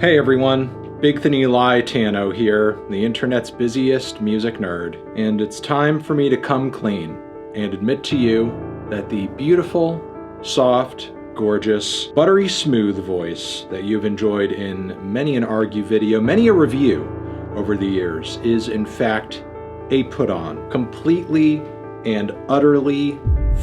Hey everyone, Big Thin Eli Tano here, the internet's busiest music nerd, and it's time for me to come clean and admit to you that the beautiful, soft, gorgeous, buttery smooth voice that you've enjoyed in many an argue video, many a review over the years, is in fact a put-on, completely and utterly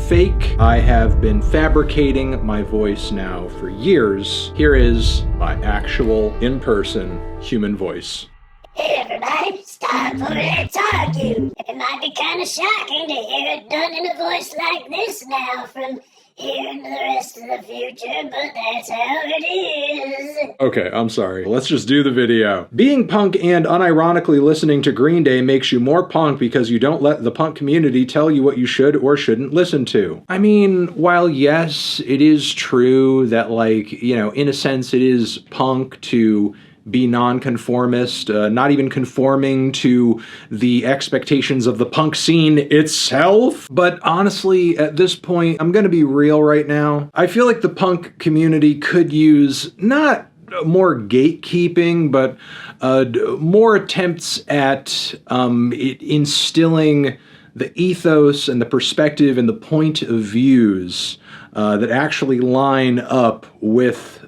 fake. I have been fabricating my voice now for years. Here is my actual, in-person, human voice. Hey everybody, it's time for Let's Argue. It might be kind of shocking to hear it done in a voice like this now from here into the rest of the future, but that's how it is. Okay, I'm sorry. Let's just do the video. Being punk and unironically listening to Green Day makes you more punk because you don't let the punk community tell you what you should or shouldn't listen to. I mean, while yes, it is true that, like, you know, in a sense it is punk to be nonconformist, not even conforming to the expectations of the punk scene itself. But honestly, at this point, I'm gonna be real right now. I feel like the punk community could use not more gatekeeping, but more attempts at instilling the ethos and the perspective and the point of views that actually line up with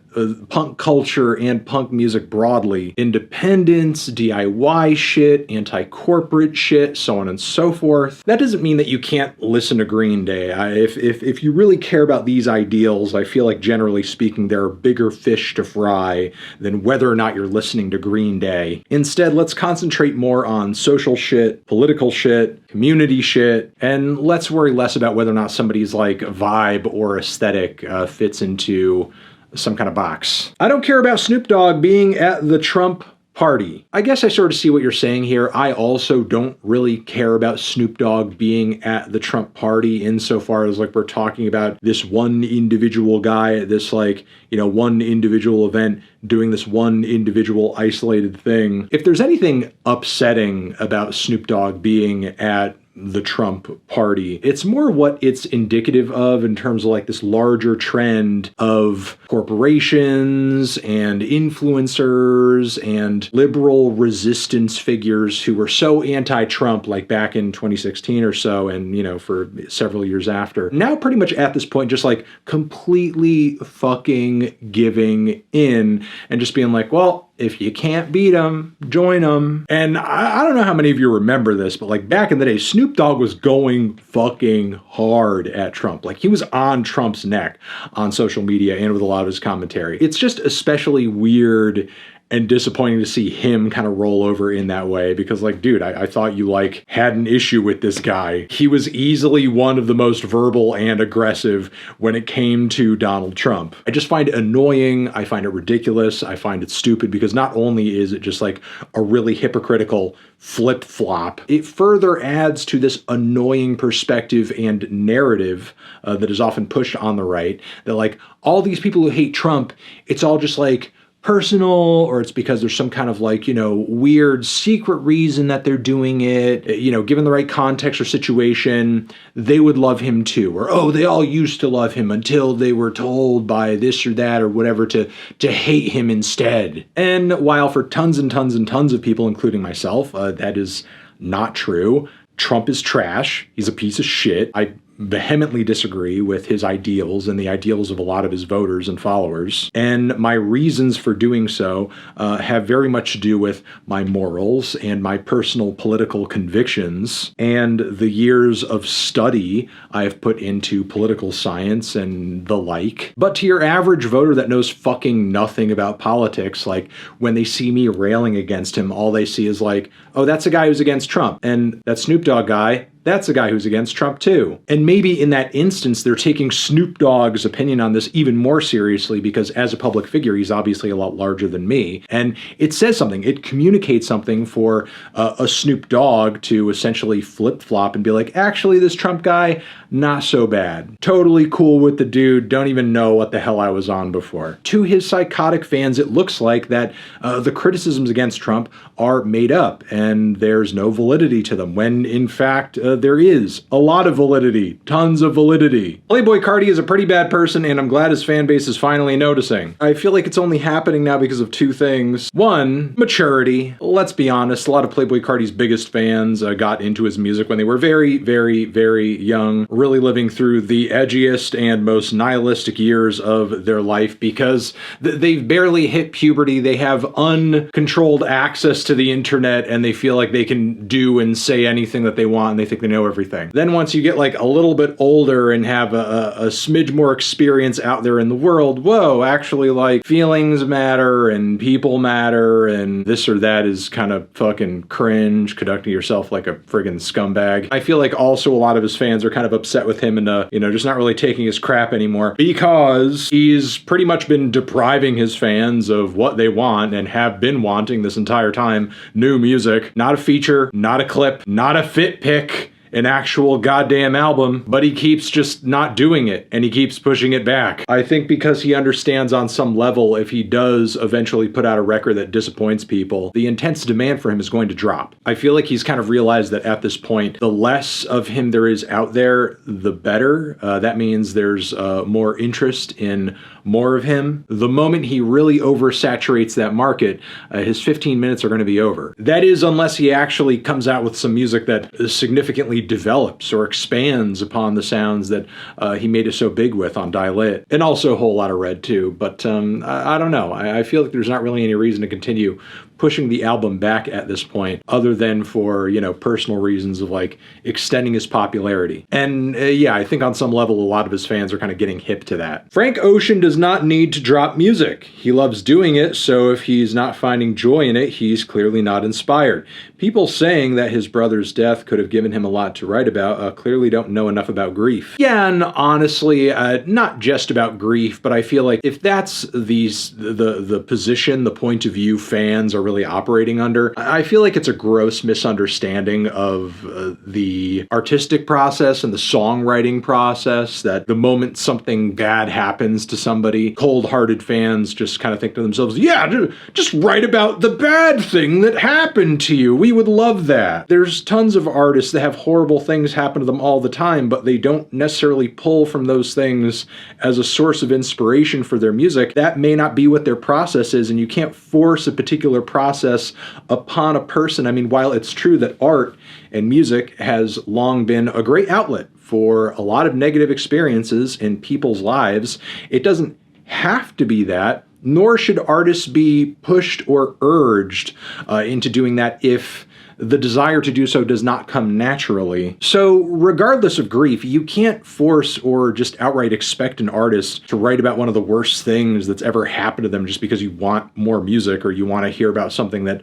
punk culture and punk music broadly. Independence, DIY shit, anti-corporate shit, so on and so forth. That doesn't mean that you can't listen to Green Day. If you really care about these ideals, I feel like generally speaking there are bigger fish to fry than whether or not you're listening to Green Day. Instead, let's concentrate more on social shit, political shit, community shit, and let's worry less about whether or not somebody's like vibe or aesthetic fits into some kind of box. I don't care about Snoop Dogg being at the Trump party. I guess I sort of see what you're saying here. I also don't really care about Snoop Dogg being at the Trump party insofar as like we're talking about this one individual guy at this like, you know, one individual event doing this one individual isolated thing. If there's anything upsetting about Snoop Dogg being at the Trump party, it's more what it's indicative of in terms of like this larger trend of corporations and influencers and liberal resistance figures who were so anti-Trump like back in 2016 or so, and you know, for several years after. Now pretty much at this point just like completely fucking giving in and just being like, well, if you can't beat them, join them. And I don't know how many of you remember this, but like back in the day, Snoop Dogg was going fucking hard at Trump. Like he was on Trump's neck on social media and with a lot of his commentary. It's just especially weird and disappointing to see him kind of roll over in that way because like, dude, I thought you like had an issue with this guy. He was easily one of the most verbal and aggressive when it came to Donald Trump. I just find it annoying. I find it ridiculous. I find it stupid because not only is it just like a really hypocritical flip-flop, it further adds to this annoying perspective and narrative that is often pushed on the right that like all these people who hate Trump, it's all just like personal, or it's because there's some kind of like, you know, weird secret reason that they're doing it. You know, given the right context or situation, they would love him too. Or, oh, they all used to love him until they were told by this or that or whatever to hate him instead. And while for tons and tons and tons of people, including myself, that is not true. Trump is trash. He's a piece of shit. I vehemently disagree with his ideals and the ideals of a lot of his voters and followers. And my reasons for doing so have very much to do with my morals and my personal political convictions and the years of study I've put into political science and the like. But to your average voter that knows fucking nothing about politics, like when they see me railing against him, all they see is like, oh, that's a guy who's against Trump. And that Snoop Dogg guy, that's a guy who's against Trump too. And maybe in that instance, they're taking Snoop Dogg's opinion on this even more seriously because as a public figure, he's obviously a lot larger than me. And it says something, it communicates something for a Snoop Dogg to essentially flip-flop and be like, actually, this Trump guy, not so bad. Totally cool with the dude, don't even know what the hell I was on before. To his psychotic fans, it looks like that the criticisms against Trump are made up and there's no validity to them, when in fact, there is a lot of validity, tons of validity. Playboi Carti is a pretty bad person, and I'm glad his fan base is finally noticing. I feel like it's only happening now because of two things. One, maturity. Let's be honest, a lot of Playboi Carti's biggest fans got into his music when they were very, very, very young, really living through the edgiest and most nihilistic years of their life because they've barely hit puberty, they have uncontrolled access to the internet, and they feel like they can do and say anything that they want, and they think they know everything. Then once you get like a little bit older and have a smidge more experience out there in the world, whoa, actually like feelings matter and people matter and this or that is kind of fucking cringe, conducting yourself like a friggin' scumbag. I feel like also a lot of his fans are kind of upset with him and just not really taking his crap anymore because he's pretty much been depriving his fans of what they want and have been wanting this entire time. New music, not a feature, not a clip, not a fit pick, an actual goddamn album, but he keeps just not doing it and he keeps pushing it back. I think because he understands on some level if he does eventually put out a record that disappoints people, the intense demand for him is going to drop. I feel like he's kind of realized that at this point, the less of him there is out there, the better. That means there's more interest in more of him. The moment he really oversaturates that market, his 15 minutes are going to be over. That is, unless he actually comes out with some music that significantly develops or expands upon the sounds that he made us so big with on Dial It. And also a whole lot of Red too. But I don't know. I feel like there's not really any reason to continue pushing the album back at this point, other than for, personal reasons of like extending his popularity. And yeah, I think on some level, a lot of his fans are kind of getting hip to that. Frank Ocean does not need to drop music. He loves doing it, so if he's not finding joy in it, he's clearly not inspired. People saying that his brother's death could have given him a lot to write about clearly don't know enough about grief. Yeah, and honestly, not just about grief, but I feel like if that's the position, the point of view fans are really operating under, I feel like it's a gross misunderstanding of the artistic process and the songwriting process, that the moment something bad happens to somebody, cold-hearted fans just kind of think to themselves, yeah, just write about the bad thing that happened to you. We would love that. There's tons of artists that have horrible things happen to them all the time, but they don't necessarily pull from those things as a source of inspiration for their music. That may not be what their process is, and you can't force a particular process upon a person. I mean, while it's true that art and music has long been a great outlet for a lot of negative experiences in people's lives, it doesn't have to be that, nor should artists be pushed or urged into doing that if the desire to do so does not come naturally. So regardless of grief, you can't force or just outright expect an artist to write about one of the worst things that's ever happened to them just because you want more music or you want to hear about something that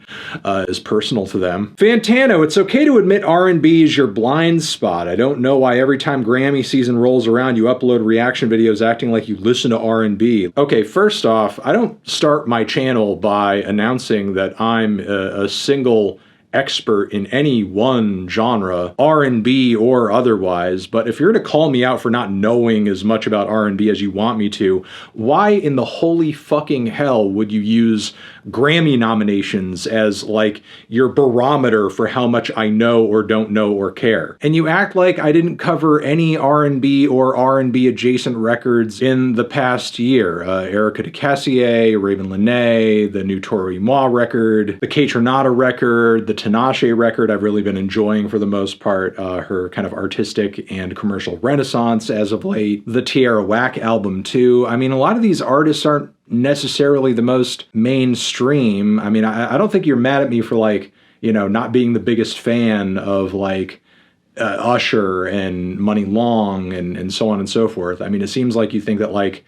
is personal to them. Fantano, it's okay to admit R&B is your blind spot. I don't know why every time Grammy season rolls around you upload reaction videos acting like you listen to R&B. Okay, first off, I don't start my channel by announcing that I'm a single expert in any one genre, R&B or otherwise, but if you're to call me out for not knowing as much about R&B as you want me to, why in the holy fucking hell would you use Grammy nominations as like your barometer for how much I know or don't know or care? And you act like I didn't cover any R&B or R&B adjacent records in the past year. Erica DeCassier, Raven Lenae, the new Tori Ma record, the Kaytranada record, the Tinashe record I've really been enjoying for the most part, her kind of artistic and commercial renaissance as of late, the Tierra Whack album too. I mean, a lot of these artists aren't necessarily the most mainstream. I mean, I don't think you're mad at me for like, not being the biggest fan of like Usher and Money Long and so on and so forth. I mean, it seems like you think that like,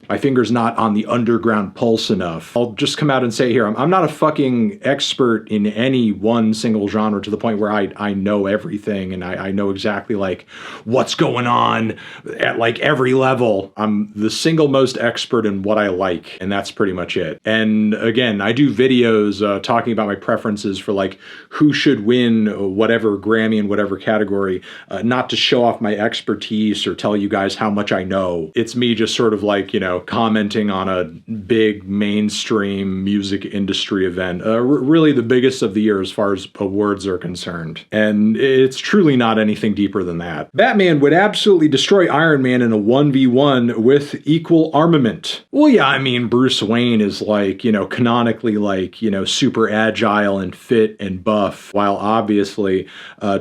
my finger's not on the underground pulse enough. I'll just come out and say here, I'm not a fucking expert in any one single genre to the point where I know everything and I know exactly like what's going on at like every level. I'm the single most expert in what I like, and that's pretty much it. And again, I do videos talking about my preferences for like who should win whatever Grammy in whatever category, not to show off my expertise or tell you guys how much I know. It's me just sort of like, commenting on a big mainstream music industry event. Really the biggest of the year as far as awards are concerned. And it's truly not anything deeper than that. Batman would absolutely destroy Iron Man in a 1v1 with equal armament. Well, yeah, I mean, Bruce Wayne is like, canonically like, super agile and fit and buff, while obviously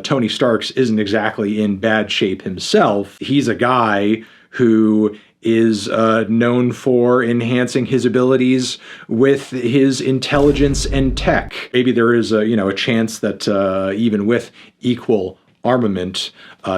Tony Stark's isn't exactly in bad shape himself. He's a guy who is known for enhancing his abilities with his intelligence and tech. Maybe there is a chance that even with equal armament,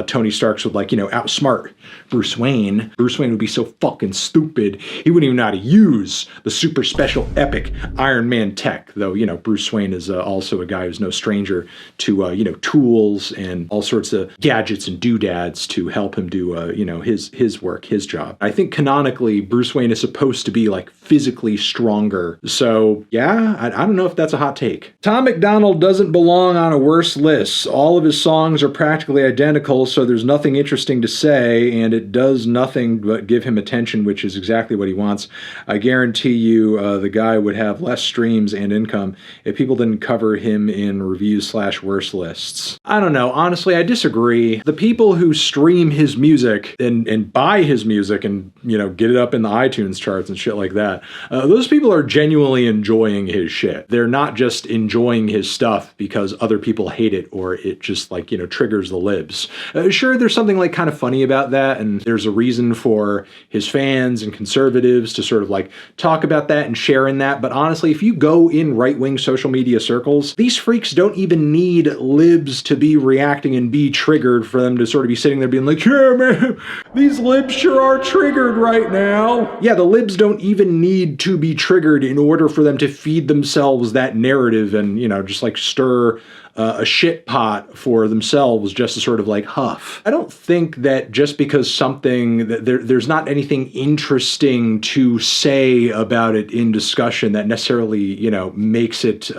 Tony Stark's would outsmart Bruce Wayne. Bruce Wayne would be so fucking stupid, he wouldn't even know how to use the super special epic Iron Man tech. Though, Bruce Wayne is also a guy who's no stranger to, tools and all sorts of gadgets and doodads to help him do, his work, his job. I think canonically, Bruce Wayne is supposed to be physically stronger. So yeah, I don't know if that's a hot take. Tom MacDonald doesn't belong on a worse list. All of his songs are practically identical, so there's nothing interesting to say, and it does nothing but give him attention, which is exactly what he wants. I guarantee you the guy would have less streams and income if people didn't cover him in reviews/worse lists. I don't know. Honestly, I disagree. The people who stream his music and buy his music and, get it up in the iTunes charts and shit like that, those people are genuinely enjoying his shit. They're not just enjoying his stuff because other people hate it or it just triggers the libs. Sure, there's something kind of funny about that, and there's a reason for his fans and conservatives to sort of talk about that and share in that, but honestly, if you go in right-wing social media circles, these freaks don't even need libs to be reacting and be triggered for them to sort of be sitting there being like, yeah, man, these libs sure are triggered right now. Yeah, the libs don't even need to be triggered in order for them to feed themselves that narrative and, just stir a shit pot for themselves just to sort of huff. I don't think that just because something, that there's not anything interesting to say about it in discussion that necessarily, makes it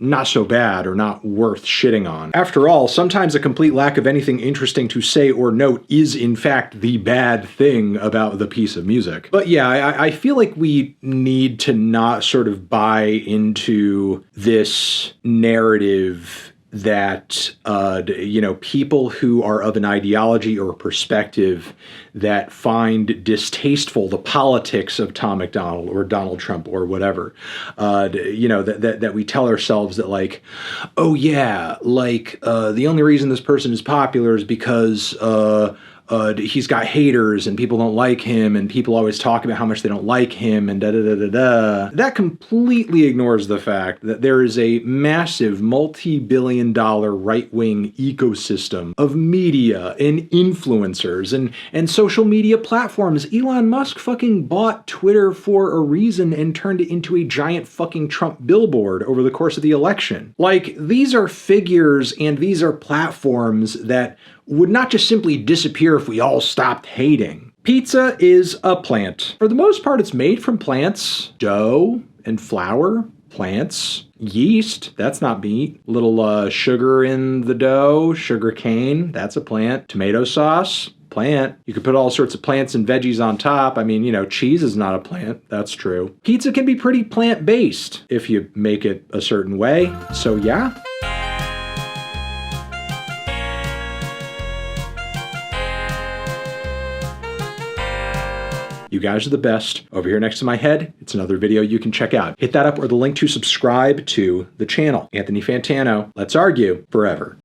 not so bad or not worth shitting on. After all, sometimes a complete lack of anything interesting to say or note is in fact the bad thing about the piece of music. But yeah, I feel like we need to not sort of buy into this narrative that, people who are of an ideology or a perspective that find distasteful the politics of Tom MacDonald or Donald Trump or whatever, that we tell ourselves that oh yeah, the only reason this person is popular is because, he's got haters and people don't like him and people always talk about how much they don't like him and da-da-da-da-da. That completely ignores the fact that there is a massive multi-billion-dollar right-wing ecosystem of media and influencers and social media platforms. Elon Musk fucking bought Twitter for a reason and turned it into a giant fucking Trump billboard over the course of the election. These are figures and these are platforms that would not just simply disappear if we all stopped hating. Pizza is a plant. For the most part, it's made from plants. Dough and flour, plants. Yeast, that's not meat. Little sugar in the dough, sugar cane, that's a plant. Tomato sauce, plant. You could put all sorts of plants and veggies on top. I mean, cheese is not a plant. That's true. Pizza can be pretty plant-based if you make it a certain way. So yeah. You guys are the best. Over here next to my head, it's another video you can check out. Hit that up or the link to subscribe to the channel. Anthony Fantano. Let's argue forever.